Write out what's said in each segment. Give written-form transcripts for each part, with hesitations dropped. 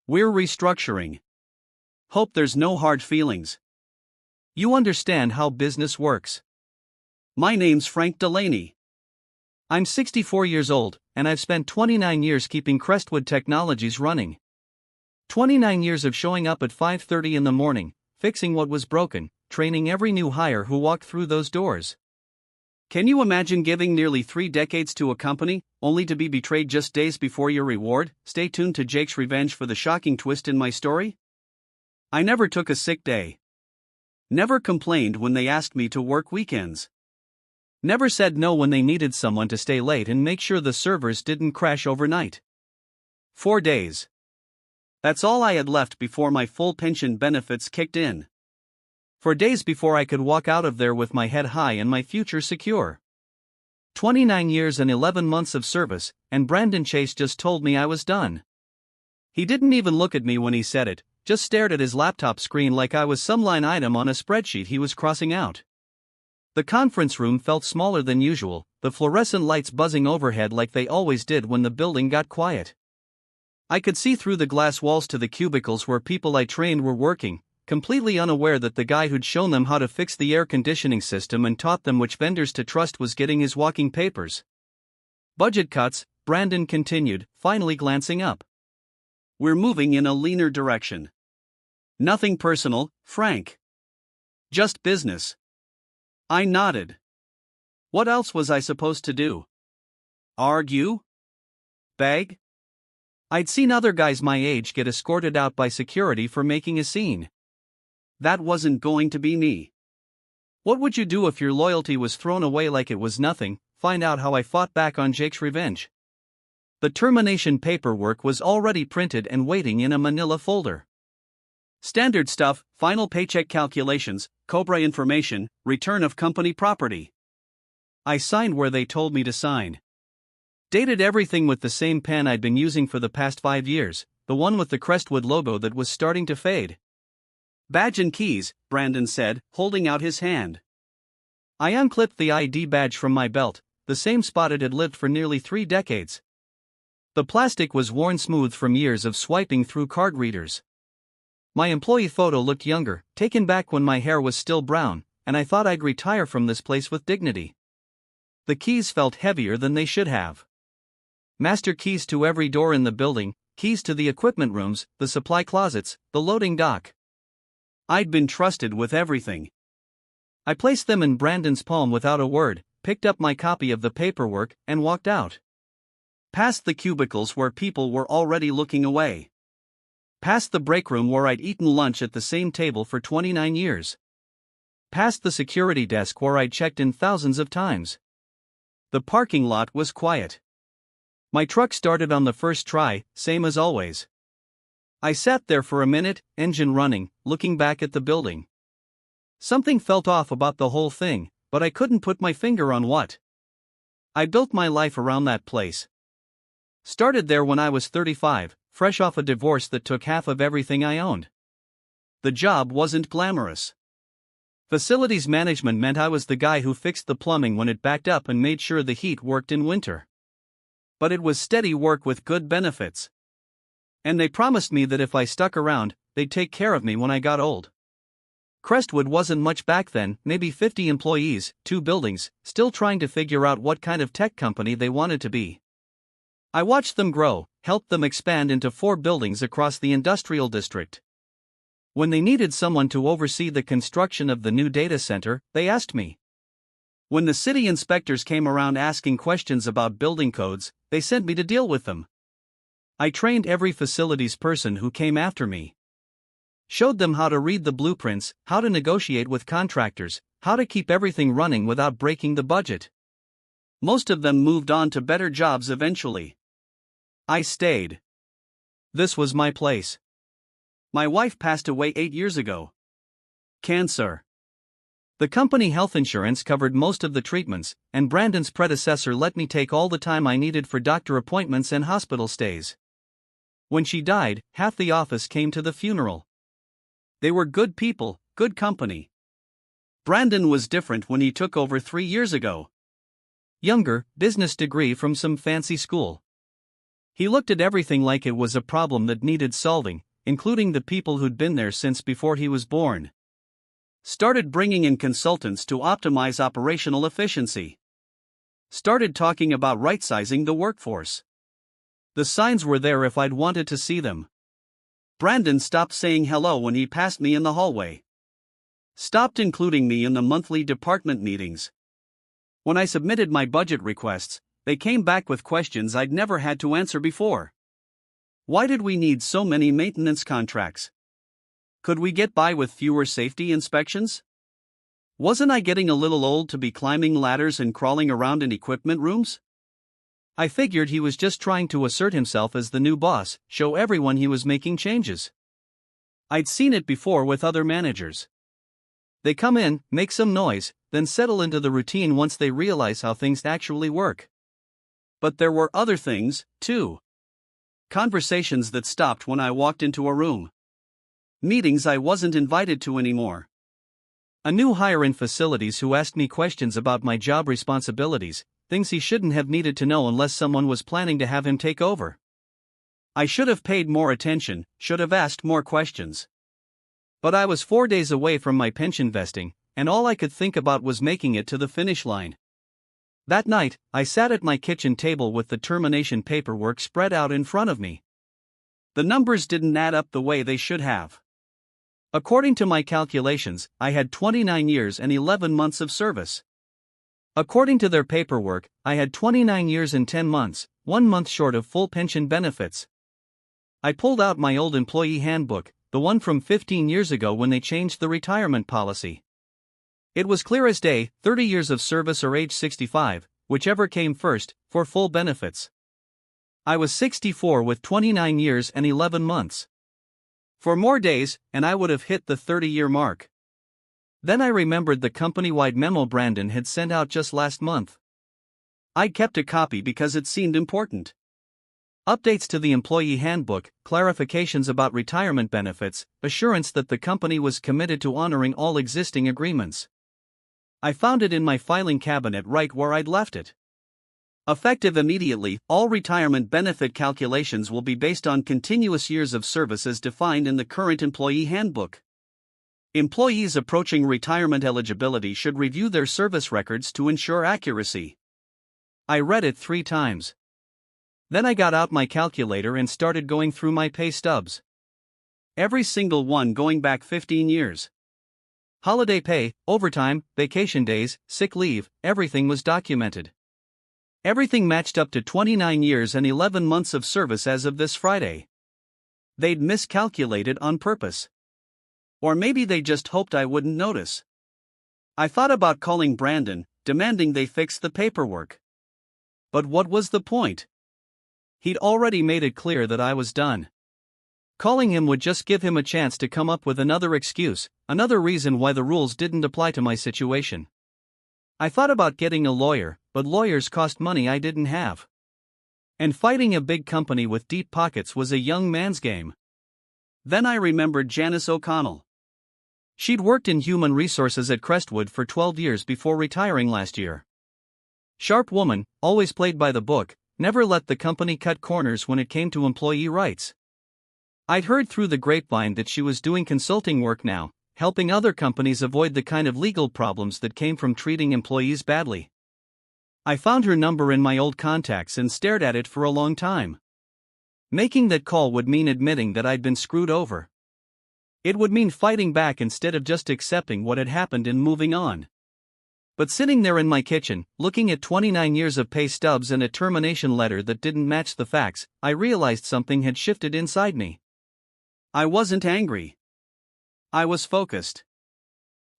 We're restructuring. Hope there's no hard feelings. You understand how business works. My name's Frank Delaney. I'm 64 years old, and I've spent 29 years keeping Crestwood Technologies running. 29 years of showing up at 5:30 in the morning, fixing what was broken, training every new hire who walked through those doors. Can you imagine giving nearly 3 decades to a company, only to be betrayed just days before your reward? Stay tuned to Jake's Revenge for the shocking twist in my story. I never took a sick day. Never complained when they asked me to work weekends. Never said no when they needed someone to stay late and make sure the servers didn't crash overnight. 4 days. That's all I had left before my full pension benefits kicked in. For days before I could walk out of there with my head high and my future secure. 29 years and 11 months of service, and Brandon Chase just told me I was done. He didn't even look at me when he said it, just stared at his laptop screen like I was some line item on a spreadsheet he was crossing out. The conference room felt smaller than usual, the fluorescent lights buzzing overhead like they always did when the building got quiet. I could see through the glass walls to the cubicles where people I trained were working, completely unaware that the guy who'd shown them how to fix the air conditioning system and taught them which vendors to trust was getting his walking papers. Budget cuts, Brandon continued, finally glancing up. We're moving in a leaner direction. Nothing personal, Frank. Just business. I nodded. What else was I supposed to do? Argue? Beg? I'd seen other guys my age get escorted out by security for making a scene. That wasn't going to be me. What would you do if your loyalty was thrown away like it was nothing? Find out how I fought back on Jake's Revenge. The termination paperwork was already printed and waiting in a manila folder. Standard stuff, final paycheck calculations, COBRA information, return of company property. I signed where they told me to sign. Dated everything with the same pen I'd been using for the past 5 years, the one with the Crestwood logo that was starting to fade. Badge and keys, Brandon said, holding out his hand. I unclipped the ID badge from my belt, the same spot it had lived for nearly 3 decades. The plastic was worn smooth from years of swiping through card readers. My employee photo looked younger, taken back when my hair was still brown, and I thought I'd retire from this place with dignity. The keys felt heavier than they should have. Master keys to every door in the building, keys to the equipment rooms, the supply closets, the loading dock. I'd been trusted with everything. I placed them in Brandon's palm without a word, picked up my copy of the paperwork, and walked out. Past the cubicles where people were already looking away. Past the break room where I'd eaten lunch at the same table for 29 years. Past the security desk where I'd checked in thousands of times. The parking lot was quiet. My truck started on the first try, same as always. I sat there for a minute, engine running, looking back at the building. Something felt off about the whole thing, but I couldn't put my finger on what. I built my life around that place. Started there when I was 35, fresh off a divorce that took half of everything I owned. The job wasn't glamorous. Facilities management meant I was the guy who fixed the plumbing when it backed up and made sure the heat worked in winter. But it was steady work with good benefits. And they promised me that if I stuck around, they'd take care of me when I got old. Crestwood wasn't much back then, maybe 50 employees, 2 buildings, still trying to figure out what kind of tech company they wanted to be. I watched them grow, helped them expand into 4 buildings across the industrial district. When they needed someone to oversee the construction of the new data center, they asked me. When the city inspectors came around asking questions about building codes, they sent me to deal with them. I trained every facilities person who came after me. Showed them how to read the blueprints, how to negotiate with contractors, how to keep everything running without breaking the budget. Most of them moved on to better jobs eventually. I stayed. This was my place. My wife passed away 8 years ago. Cancer. The company health insurance covered most of the treatments, and Brandon's predecessor let me take all the time I needed for doctor appointments and hospital stays. When she died, half the office came to the funeral. They were good people, good company. Brandon was different when he took over 3 years ago. Younger, business degree from some fancy school. He looked at everything like it was a problem that needed solving, including the people who'd been there since before he was born. Started bringing in consultants to optimize operational efficiency. Started talking about right-sizing the workforce. The signs were there if I'd wanted to see them. Brandon stopped saying hello when he passed me in the hallway. Stopped including me in the monthly department meetings. When I submitted my budget requests, they came back with questions I'd never had to answer before. Why did we need so many maintenance contracts? Could we get by with fewer safety inspections? Wasn't I getting a little old to be climbing ladders and crawling around in equipment rooms? I figured he was just trying to assert himself as the new boss, show everyone he was making changes. I'd seen it before with other managers. They come in, make some noise, then settle into the routine once they realize how things actually work. But there were other things, too. Conversations that stopped when I walked into a room. Meetings I wasn't invited to anymore. A new hire in facilities who asked me questions about my job responsibilities, things he shouldn't have needed to know unless someone was planning to have him take over. I should have paid more attention, should have asked more questions. But I was 4 days away from my pension vesting, and all I could think about was making it to the finish line. That night, I sat at my kitchen table with the termination paperwork spread out in front of me. The numbers didn't add up the way they should have. According to my calculations, I had 29 years and 11 months of service. According to their paperwork, I had 29 years and 10 months, 1 month short of full pension benefits. I pulled out my old employee handbook, the one from 15 years ago when they changed the retirement policy. It was clear as day, 30 years of service or age 65, whichever came first, for full benefits. I was 64 with 29 years and 11 months. 4 more days, and I would have hit the 30-year mark. Then I remembered the company-wide memo Brandon had sent out just last month. I kept a copy because it seemed important. Updates to the employee handbook, clarifications about retirement benefits, assurance that the company was committed to honoring all existing agreements. I found it in my filing cabinet right where I'd left it. Effective immediately, all retirement benefit calculations will be based on continuous years of service as defined in the current employee handbook. Employees approaching retirement eligibility should review their service records to ensure accuracy. I read it 3 times. Then I got out my calculator and started going through my pay stubs. Every single one going back 15 years. Holiday pay, overtime, vacation days, sick leave, everything was documented. Everything matched up to 29 years and 11 months of service as of this Friday. They'd miscalculated on purpose. Or maybe they just hoped I wouldn't notice. I thought about calling Brandon, demanding they fix the paperwork. But what was the point? He'd already made it clear that I was done. Calling him would just give him a chance to come up with another excuse, another reason why the rules didn't apply to my situation. I thought about getting a lawyer, but lawyers cost money I didn't have. And fighting a big company with deep pockets was a young man's game. Then I remembered Janice O'Connell. She'd worked in human resources at Crestwood for 12 years before retiring last year. Sharp woman, always played by the book, never let the company cut corners when it came to employee rights. I'd heard through the grapevine that she was doing consulting work now, helping other companies avoid the kind of legal problems that came from treating employees badly. I found her number in my old contacts and stared at it for a long time. Making that call would mean admitting that I'd been screwed over. It would mean fighting back instead of just accepting what had happened and moving on. But sitting there in my kitchen, looking at 29 years of pay stubs and a termination letter that didn't match the facts, I realized something had shifted inside me. I wasn't angry. I was focused.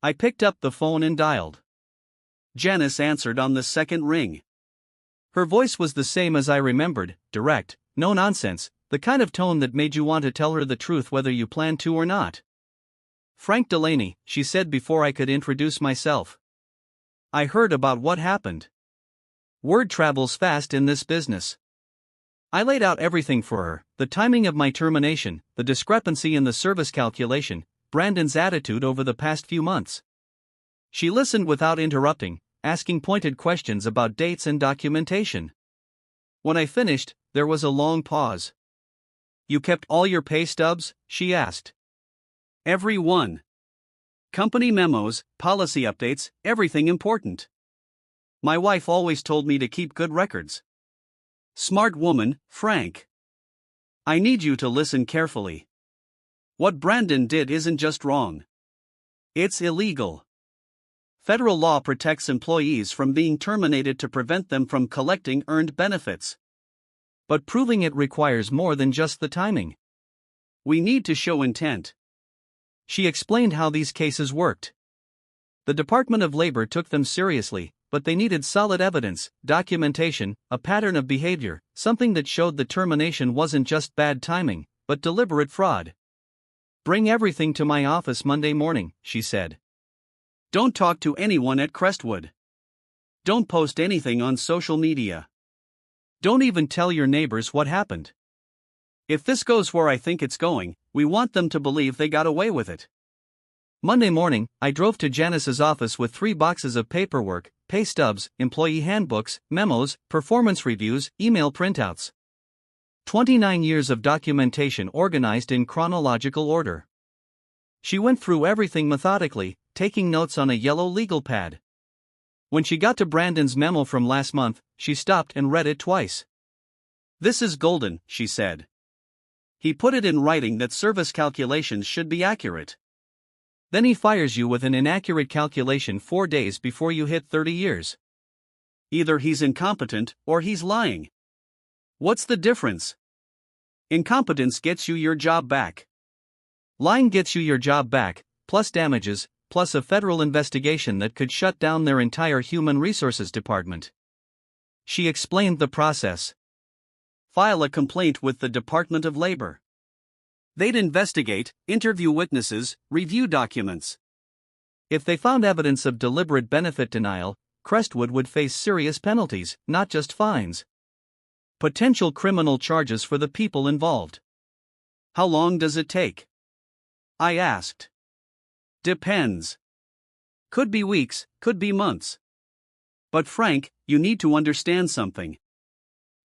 I picked up the phone and dialed. Janice answered on the second ring. Her voice was the same as I remembered, direct, no nonsense, the kind of tone that made you want to tell her the truth whether you planned to or not. Frank Delaney, she said before I could introduce myself. I heard about what happened. Word travels fast in this business. I laid out everything for her, the timing of my termination, the discrepancy in the service calculation, Brandon's attitude over the past few months. She listened without interrupting, asking pointed questions about dates and documentation. When I finished, There was a long pause. You kept all your pay stubs? She asked. Every one. Company memos, policy updates, everything important. My wife always told me to keep good records. Smart woman, Frank. I need you to listen carefully. What Brandon did isn't just wrong. It's illegal. Federal law protects employees from being terminated to prevent them from collecting earned benefits. But proving it requires more than just the timing. We need to show intent. She explained how these cases worked. The Department of Labor took them seriously, but they needed solid evidence, documentation, a pattern of behavior, something that showed the termination wasn't just bad timing, but deliberate fraud. Bring everything to my office Monday morning, she said. Don't talk to anyone at Crestwood. Don't post anything on social media. Don't even tell your neighbors what happened. If this goes where I think it's going, we want them to believe they got away with it. Monday morning, I drove to Janice's office with 3 boxes of paperwork, pay stubs, employee handbooks, memos, performance reviews, email printouts. 29 years of documentation organized in chronological order. She went through everything methodically, taking notes on a yellow legal pad. When she got to Brandon's memo from last month, she stopped and read it twice. This is golden, she said. He put it in writing that service calculations should be accurate. Then he fires you with an inaccurate calculation 4 days before you hit 30 years. Either he's incompetent or he's lying. What's the difference? Incompetence gets you your job back. Lying gets you your job back, plus damages, plus a federal investigation that could shut down their entire human resources department. She explained the process. File a complaint with the Department of Labor. They'd investigate, interview witnesses, review documents. If they found evidence of deliberate benefit denial, Crestwood would face serious penalties, not just fines. Potential criminal charges for the people involved. How long does it take? I asked. Depends. Could be weeks, could be months. But Frank, you need to understand something.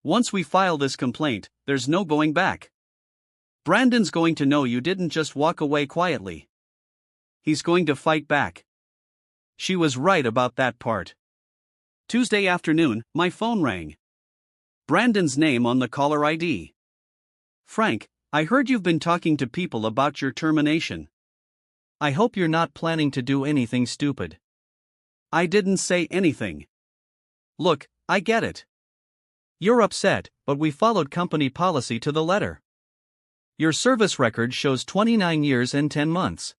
Once we file this complaint, there's no going back. Brandon's going to know you didn't just walk away quietly. He's going to fight back. She was right about that part. Tuesday afternoon, my phone rang. Brandon's name on the caller ID. Frank, I heard you've been talking to people about your termination. I hope you're not planning to do anything stupid. I didn't say anything. Look, I get it. You're upset, but we followed company policy to the letter. Your service record shows 29 years and 10 months.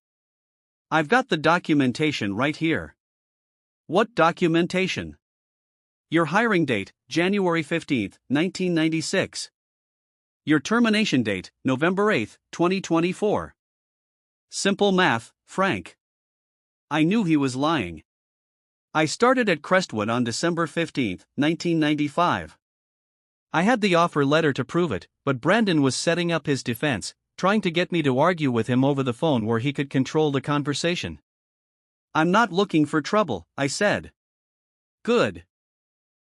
I've got the documentation right here. What documentation? Your hiring date, January 15, 1996. Your termination date, November 8, 2024. Simple math, Frank. I knew he was lying. I started at Crestwood on December 15, 1995. I had the offer letter to prove it, but Brandon was setting up his defense, trying to get me to argue with him over the phone where he could control the conversation. I'm not looking for trouble, I said. Good.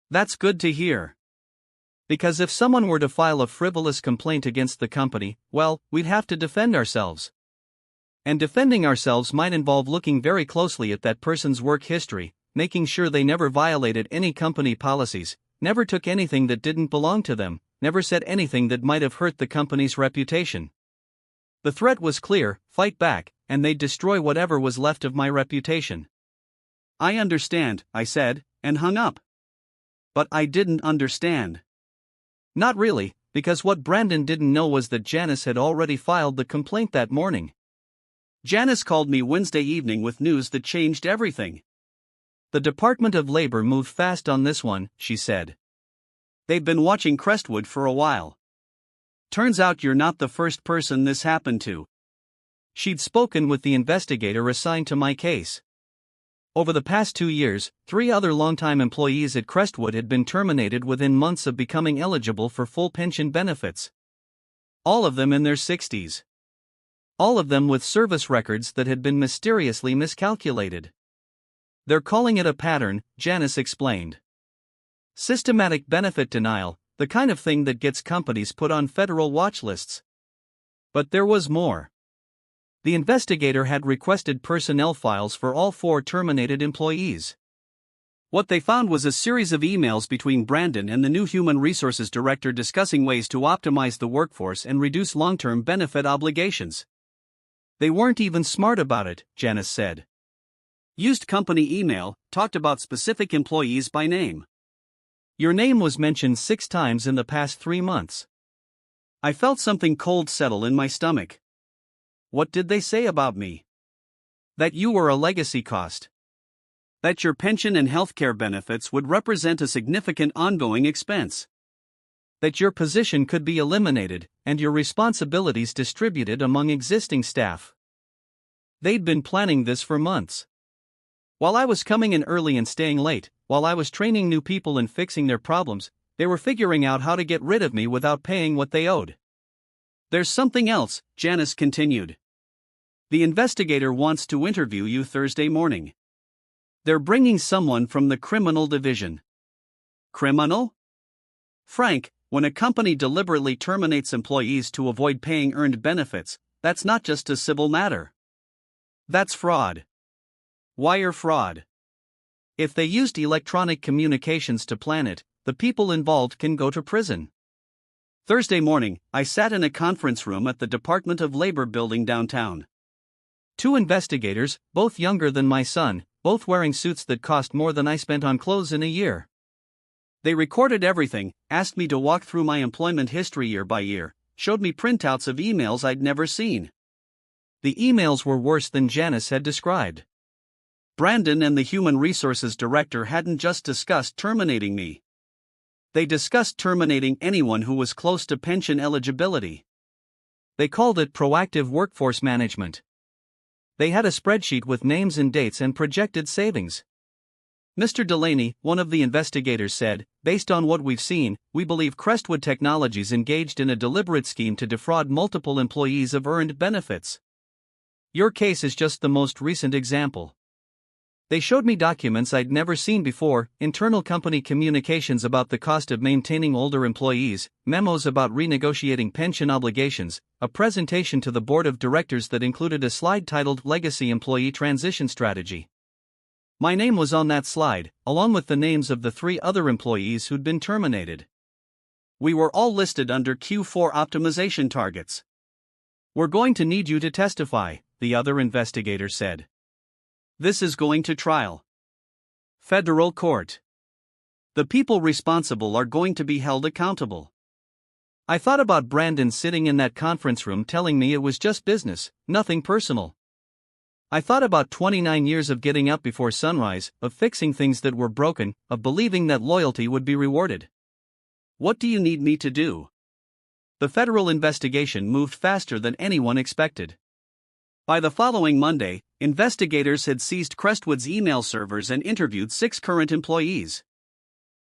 That's good to hear. Because if someone were to file a frivolous complaint against the company, well, we'd have to defend ourselves. And defending ourselves might involve looking very closely at that person's work history, making sure they never violated any company policies, never took anything that didn't belong to them, never said anything that might have hurt the company's reputation. The threat was clear: fight back, and they'd destroy whatever was left of my reputation. I understand, I said, and hung up. But I didn't understand. Not really, because what Brandon didn't know was that Janice had already filed the complaint that morning. Janice called me Wednesday evening with news that changed everything. The Department of Labor moved fast on this one, she said. They've been watching Crestwood for a while. Turns out you're not the first person this happened to. She'd spoken with the investigator assigned to my case. Over the past 2 years, 3 other longtime employees at Crestwood had been terminated within months of becoming eligible for full pension benefits. All of them in their 60s. All of them with service records that had been mysteriously miscalculated. They're calling it a pattern, Janice explained. Systematic benefit denial, The kind of thing that gets companies put on federal watch lists. But there was more. The investigator had requested personnel files for all 4 terminated employees. What they found was a series of emails between Brandon and the new human resources director discussing ways to optimize the workforce and reduce long-term benefit obligations. They weren't even smart about it, Janice said. Used company email, talked about specific employees by name. Your name was mentioned 6 times in the past 3 months. I felt something cold settle in my stomach. What did they say about me? That you were a legacy cost. That your pension and healthcare benefits would represent a significant ongoing expense. That your position could be eliminated, and your responsibilities distributed among existing staff. They'd been planning this for months. While I was coming in early and staying late, while I was training new people and fixing their problems, they were figuring out how to get rid of me without paying what they owed. There's something else, Janice continued. The investigator wants to interview you Thursday morning. They're bringing someone from the criminal division. Criminal? Frank, when a company deliberately terminates employees to avoid paying earned benefits, that's not just a civil matter. That's fraud. Wire fraud. If they used electronic communications to plan it, the people involved can go to prison. Thursday morning, I sat in a conference room at the Department of Labor building downtown. 2 investigators, both younger than my son, both wearing suits that cost more than I spent on clothes in a year. They recorded everything, asked me to walk through my employment history year by year, showed me printouts of emails I'd never seen. The emails were worse than Janice had described. Brandon and the human resources director hadn't just discussed terminating me. They discussed terminating anyone who was close to pension eligibility. They called it proactive workforce management. They had a spreadsheet with names and dates and projected savings. Mr. Delaney, one of the investigators said, based on what we've seen, we believe Crestwood Technologies engaged in a deliberate scheme to defraud multiple employees of earned benefits. Your case is just the most recent example. They showed me documents I'd never seen before, internal company communications about the cost of maintaining older employees, memos about renegotiating pension obligations, a presentation to the board of directors that included a slide titled Legacy Employee Transition Strategy. My name was on that slide, along with the names of the 3 other employees who'd been terminated. We were all listed under Q4 optimization targets. We're going to need you to testify, the other investigator said. This is going to trial. Federal court. The people responsible are going to be held accountable. I thought about Brandon sitting in that conference room telling me it was just business, nothing personal. I thought about 29 years of getting up before sunrise, of fixing things that were broken, of believing that loyalty would be rewarded. What do you need me to do? The federal investigation moved faster than anyone expected. By the following Monday, investigators had seized Crestwood's email servers and interviewed 6 current employees.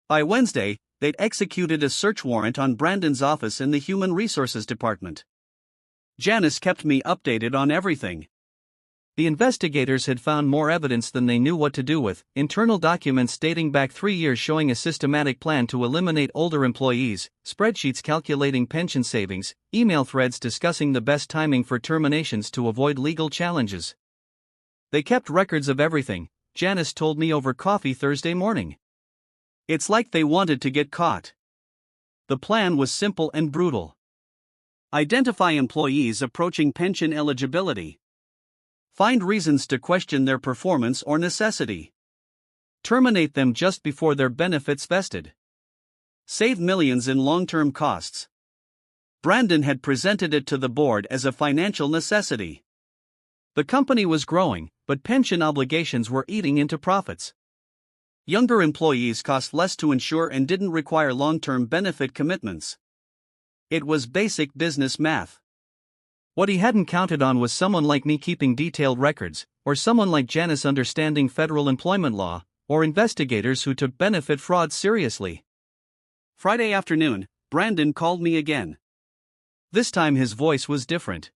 By Wednesday, they'd executed a search warrant on Brandon's office in the Human Resources Department. Janice kept me updated on everything. The investigators had found more evidence than they knew what to do with, internal documents dating back 3 years showing a systematic plan to eliminate older employees, spreadsheets calculating pension savings, email threads discussing the best timing for terminations to avoid legal challenges. They kept records of everything, Janice told me over coffee Thursday morning. It's like they wanted to get caught. The plan was simple and brutal. Identify employees approaching pension eligibility. Find reasons to question their performance or necessity. Terminate them just before their benefits vested. Save millions in long-term costs. Brandon had presented it to the board as a financial necessity. The company was growing, but pension obligations were eating into profits. Younger employees cost less to insure and didn't require long-term benefit commitments. It was basic business math. What he hadn't counted on was someone like me keeping detailed records, or someone like Janice understanding federal employment law, or investigators who took benefit fraud seriously. Friday afternoon, Brandon called me again. This time his voice was different.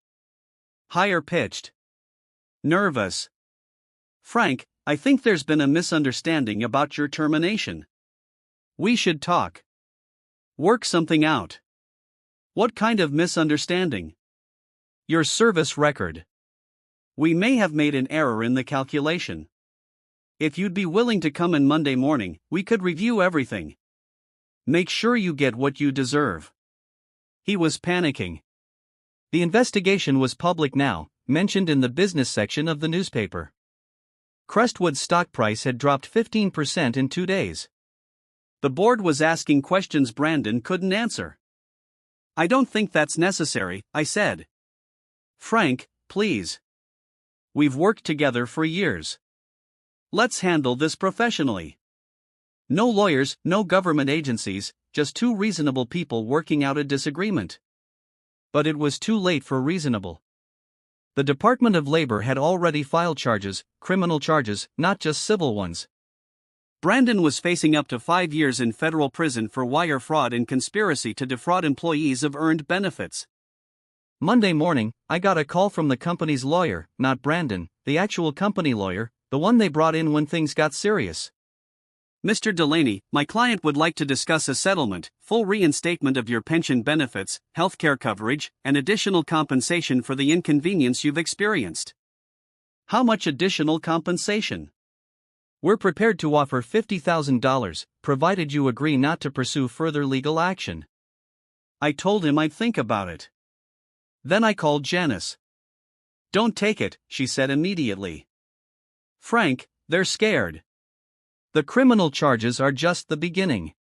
Higher pitched. Nervous. Frank, I think there's been a misunderstanding about your termination. We should talk. Work something out. What kind of misunderstanding? Your service record. We may have made an error in the calculation. If you'd be willing to come in Monday morning, we could review everything. Make sure you get what you deserve. He was panicking. The investigation was public now, mentioned in the business section of the newspaper. Crestwood's stock price had dropped 15% in 2 days. The board was asking questions Brandon couldn't answer. I don't think that's necessary, I said. Frank, please. We've worked together for years. Let's handle this professionally. No lawyers, no government agencies, just two reasonable people working out a disagreement. But it was too late for reasonable. The Department of Labor had already filed charges, criminal charges, not just civil ones. Brandon was facing up to 5 years in federal prison for wire fraud and conspiracy to defraud employees of earned benefits. Monday morning, I got a call from the company's lawyer, not Brandon, the actual company lawyer, the one they brought in when things got serious. Mr. Delaney, my client would like to discuss a settlement, full reinstatement of your pension benefits, healthcare coverage, and additional compensation for the inconvenience you've experienced. How much additional compensation? We're prepared to offer $50,000, provided you agree not to pursue further legal action. I told him I'd think about it. Then I called Janice. Don't take it, she said immediately. Frank, they're scared. The criminal charges are just the beginning.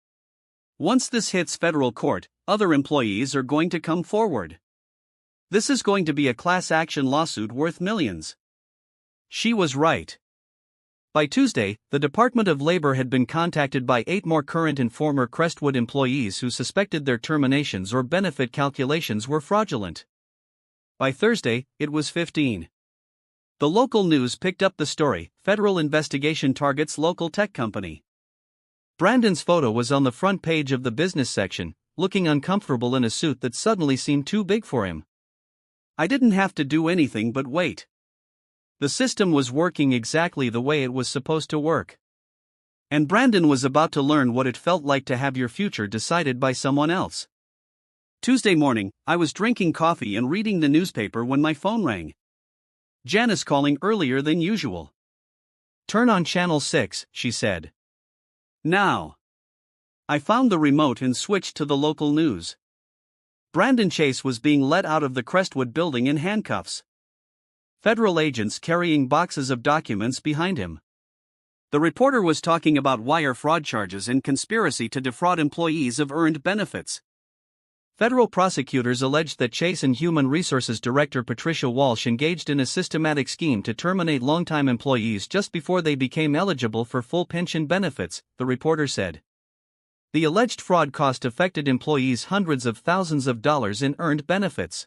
Once this hits federal court, other employees are going to come forward. This is going to be a class action lawsuit worth millions. She was right. By Tuesday, the Department of Labor had been contacted by 8 more current and former Crestwood employees who suspected their terminations or benefit calculations were fraudulent. By Thursday, it was 15. The local news picked up the story. Federal investigation targets local tech company. Brandon's photo was on the front page of the business section, looking uncomfortable in a suit that suddenly seemed too big for him. I didn't have to do anything but wait. The system was working exactly the way it was supposed to work. And Brandon was about to learn what it felt like to have your future decided by someone else. Tuesday morning, I was drinking coffee and reading the newspaper when my phone rang. Janice calling earlier than usual. Turn on channel 6, she said. Now. I found the remote and switched to the local news. Brandon Chase was being let out of the Crestwood building in handcuffs. Federal agents carrying boxes of documents behind him. The reporter was talking about wire fraud charges and conspiracy to defraud employees of earned benefits. Federal prosecutors alleged that Chase and Human Resources Director Patricia Walsh engaged in a systematic scheme to terminate longtime employees just before they became eligible for full pension benefits, the reporter said. The alleged fraud cost affected employees hundreds of thousands of dollars in earned benefits.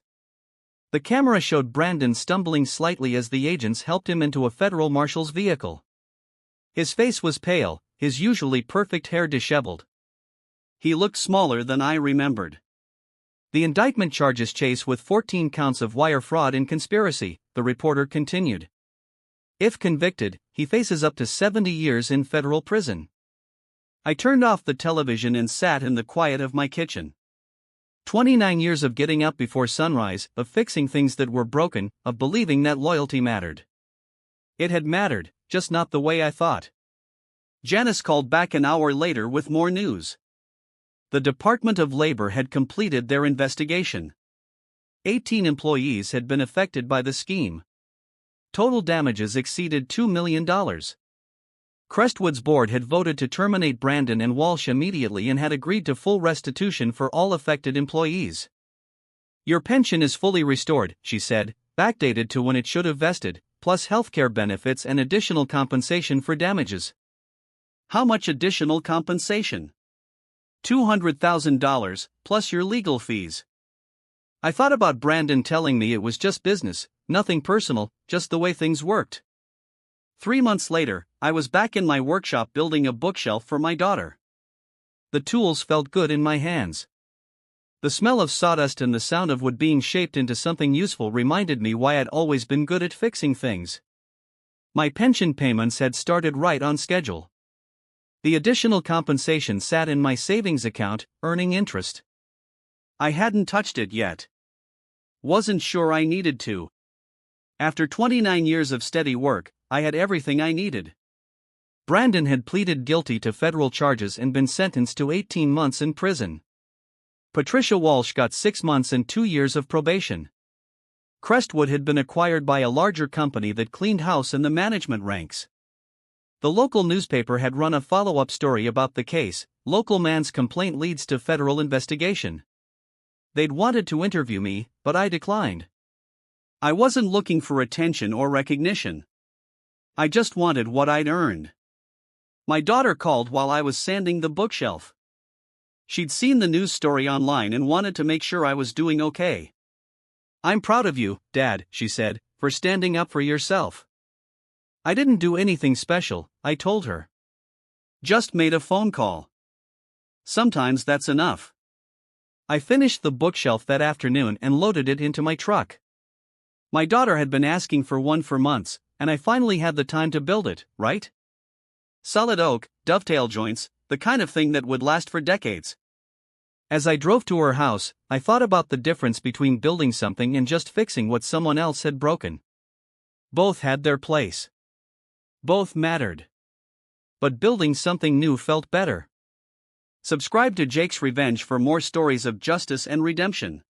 The camera showed Brandon stumbling slightly as the agents helped him into a federal marshal's vehicle. His face was pale, his usually perfect hair disheveled. He looked smaller than I remembered. The indictment charges Chase with 14 counts of wire fraud and conspiracy, the reporter continued. If convicted, he faces up to 70 years in federal prison. I turned off the television and sat in the quiet of my kitchen. 29 years of getting up before sunrise, of fixing things that were broken, of believing that loyalty mattered. It had mattered, just not the way I thought. Janice called back an hour later with more news. The Department of Labor had completed their investigation. 18 employees had been affected by the scheme. Total damages exceeded $2 million. Crestwood's board had voted to terminate Brandon and Walsh immediately and had agreed to full restitution for all affected employees. Your pension is fully restored, she said, backdated to when it should have vested, plus healthcare benefits and additional compensation for damages. How much additional compensation? $200,000, plus your legal fees. I thought about Brandon telling me it was just business, nothing personal, just the way things worked. 3 months later, I was back in my workshop building a bookshelf for my daughter. The tools felt good in my hands. The smell of sawdust and the sound of wood being shaped into something useful reminded me why I'd always been good at fixing things. My pension payments had started right on schedule. The additional compensation sat in my savings account, earning interest. I hadn't touched it yet. Wasn't sure I needed to. After 29 years of steady work, I had everything I needed. Brandon had pleaded guilty to federal charges and been sentenced to 18 months in prison. Patricia Walsh got 6 months and 2 years of probation. Crestwood had been acquired by a larger company that cleaned house in the management ranks. The local newspaper had run a follow-up story about the case. Local man's complaint leads to federal investigation. They'd wanted to interview me, but I declined. I wasn't looking for attention or recognition. I just wanted what I'd earned. My daughter called while I was sanding the bookshelf. She'd seen the news story online and wanted to make sure I was doing okay. "I'm proud of you, Dad," she said, "for standing up for yourself." "I didn't do anything special," I told her. "Just made a phone call. Sometimes that's enough." I finished the bookshelf that afternoon and loaded it into my truck. My daughter had been asking for one for months, and I finally had the time to build it, right? Solid oak, dovetail joints, the kind of thing that would last for decades. As I drove to her house, I thought about the difference between building something and just fixing what someone else had broken. Both had their place. Both mattered. But building something new felt better. Subscribe to Jake's Revenge for more stories of justice and redemption.